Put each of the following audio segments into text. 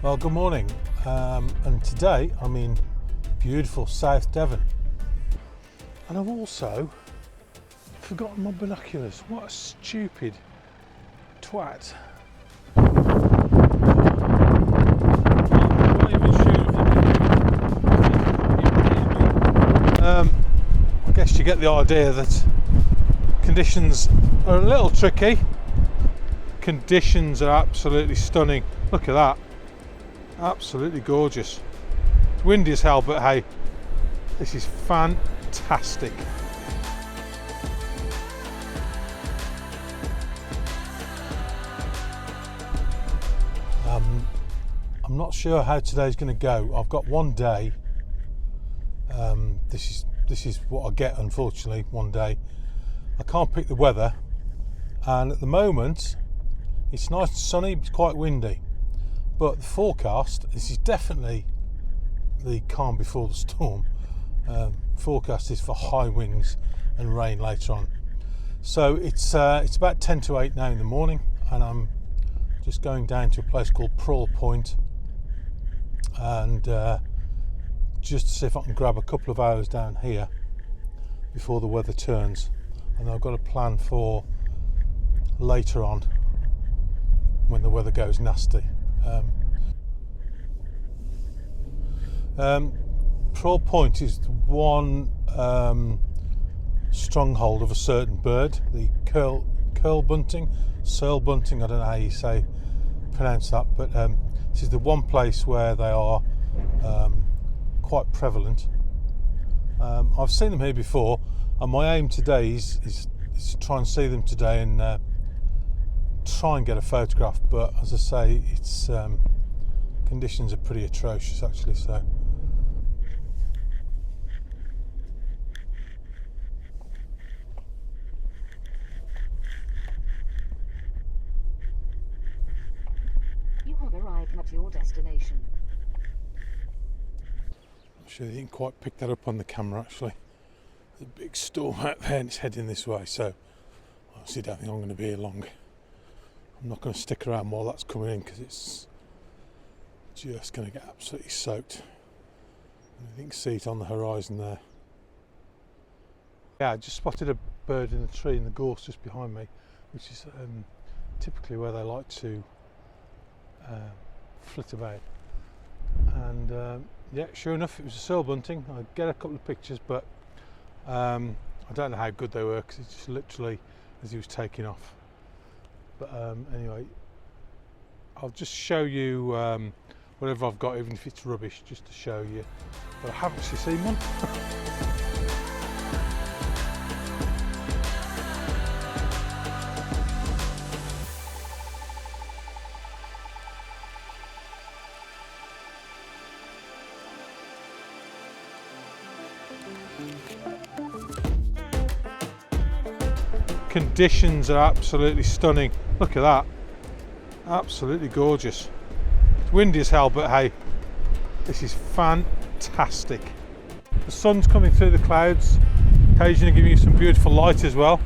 Well, good morning, and today I'm in beautiful South Devon, and I've also forgotten my binoculars. What a stupid twat. I guess you get the idea that conditions are a little tricky. Conditions are absolutely stunning. Look at that. Absolutely gorgeous. It's windy as hell, but hey, this is fantastic. I'm not sure how today's going to go. I've got one day. This is what I get, unfortunately. One day, I can't pick the weather, and at the moment, it's nice and sunny. It's quite windy. But the forecast, this is definitely the calm before the storm. Forecast is for high winds and rain later on. So it's about 10 to 8 now in the morning, and I'm just going down to a place called Prawle Point, and just to see if I can grab a couple of hours down here before the weather turns. And I've got a plan for later on when the weather goes nasty. Prawle Point is one stronghold of a certain bird, the Cirl Bunting. I don't know how you pronounce that, but this is the one place where they are quite prevalent. I've seen them here before, and my aim today is to try and see them today and try and get a photograph. But as I say, it's conditions are pretty atrocious actually. So you have arrived at your destination. I'm sure you didn't quite pick that up on the camera actually. There's a big storm out there and it's heading this way, so I honestly don't think I'm going to be here long. I'm not going to stick around while that's coming in because it's just going to get absolutely soaked. And you can see it on the horizon there. Yeah, I just spotted a bird in a tree in the gorse just behind me, which is typically where they like to flit about. And yeah, sure enough, it was a Cirl Bunting. I get a couple of pictures, but I don't know how good they were because it's just literally as he was taking off. But anyway, I'll just show you whatever I've got, even if it's rubbish, just to show you. But I haven't actually seen one. Conditions are absolutely stunning. Look at that. Absolutely gorgeous. It's windy as hell, but hey, this is fantastic. The sun's coming through the clouds, occasionally giving you some beautiful light as well.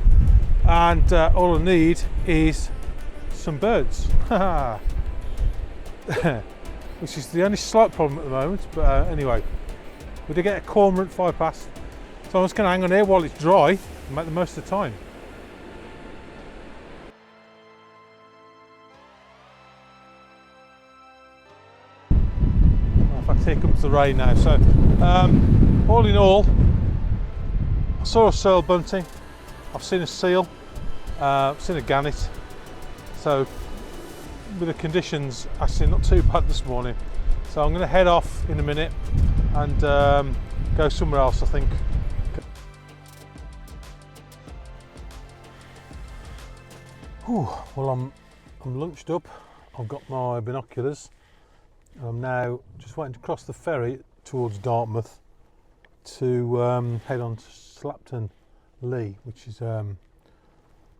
And all I need is some birds. Which is the only slight problem at the moment, but anyway, we did get a cormorant 5 past, so I'm just going to hang on here while it's dry and make the most of the time. Here comes the rain now. So all in all, I saw a Cirl Bunting, I've seen a seal, I've seen a gannet. So with the conditions actually not too bad this morning. So I'm going to head off in a minute and go somewhere else, I think. Whew, well, I'm lunched up. I've got my binoculars. I'm now just waiting to cross the ferry towards Dartmouth to head on to Slapton Lea, which is a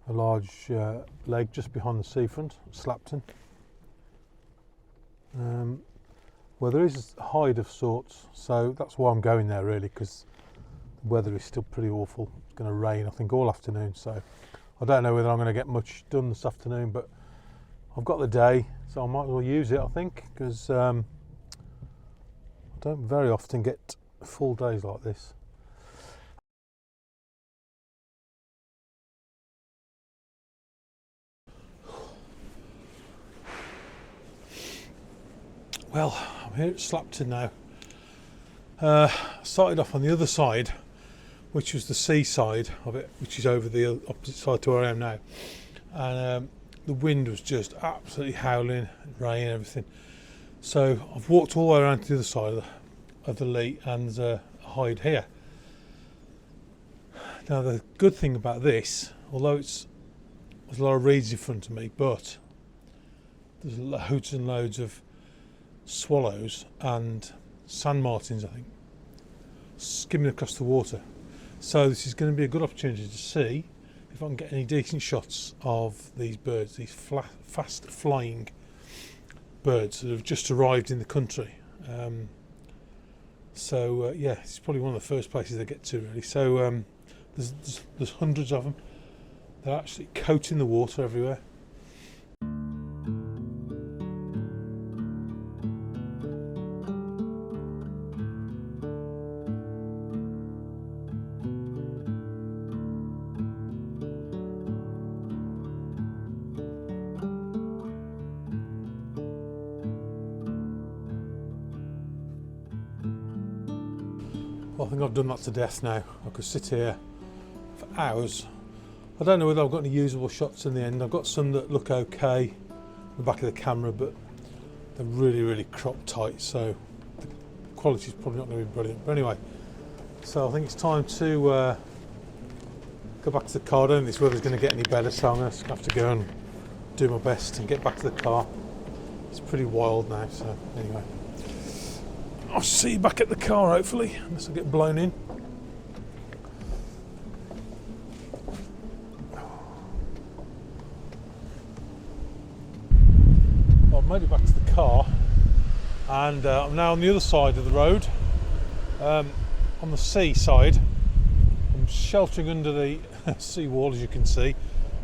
large lake just behind the seafront, Slapton, where there is a hide of sorts. So that's why I'm going there really, because the weather is still pretty awful. It's going to rain I think all afternoon, so I don't know whether I'm going to get much done this afternoon, but I've got the day, so I might as well use it, I think, because I don't very often get full days like this. Well, I'm here at Slapton now. Started off on the other side, which was the seaside of it, which is over the opposite side to where I am now. And the wind was just absolutely howling, rain and everything. So I've walked all the way around to the other side of the Lea, and there's a hide here. Now the good thing about this, although there's a lot of reeds in front of me, but there's loads and loads of swallows and sand martins, I think, skimming across the water. So this is going to be a good opportunity to see if I can get any decent shots of these birds, these fast flying birds that have just arrived in the country. Yeah, it's probably one of the first places they get to, really. So there's hundreds of them. They're actually coating the water everywhere. Well, I think I've done that to death now. I could sit here for hours. I don't know whether I've got any usable shots in the end. I've got some that look okay in the back of the camera, but they're really, really cropped tight, so the quality's probably not going to be brilliant. But anyway, so I think it's time to go back to the car. I don't think this weather's going to get any better, so I'm going to have to go and do my best and get back to the car. It's pretty wild now, so anyway. I'll see you back at the car, hopefully, unless I get blown in. Well, I've made it back to the car, and I'm now on the other side of the road, on the sea side. I'm sheltering under the sea wall, as you can see,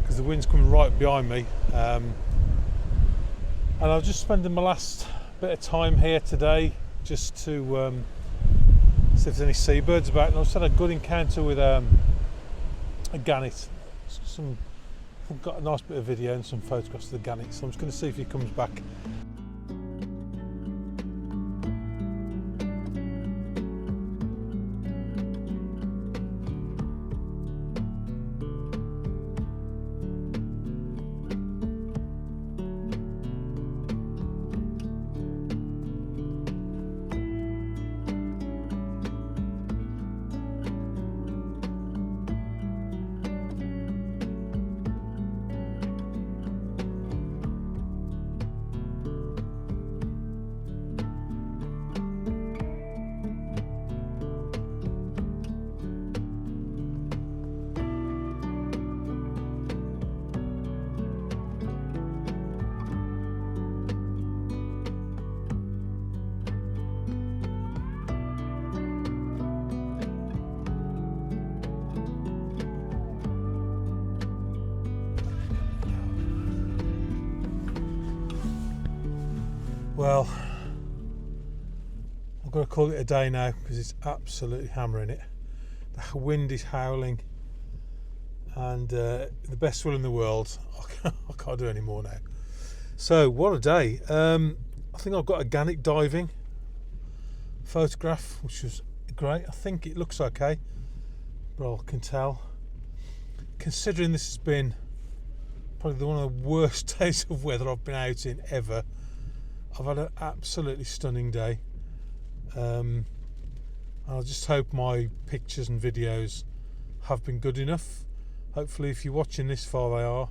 because the wind's coming right behind me. And I'm just spending my last bit of time here today, just to see if there's any seabirds about. And I've just had a good encounter with a gannet. I've got a nice bit of video and some photographs of the gannet, so I'm just going to see if he comes back. Well, I've got to call it a day now because it's absolutely hammering it. The wind is howling, and the best will in the world, I can't do any more now. So what a day. I think I've got a gannet diving photograph, which was great. I think it looks okay, but I can tell. Considering this has been probably one of the worst days of weather I've been out in ever, I've had an absolutely stunning day. I just hope my pictures and videos have been good enough. Hopefully, if you're watching this far, they are.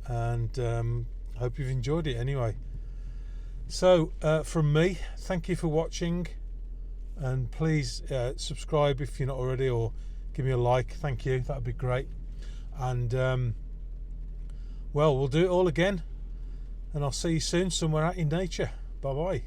And I hope you've enjoyed it anyway. So, from me, thank you for watching. And please subscribe if you're not already, or give me a like. Thank you, that'd be great. And, well, we'll do it all again. And I'll see you soon somewhere out in nature. Bye-bye.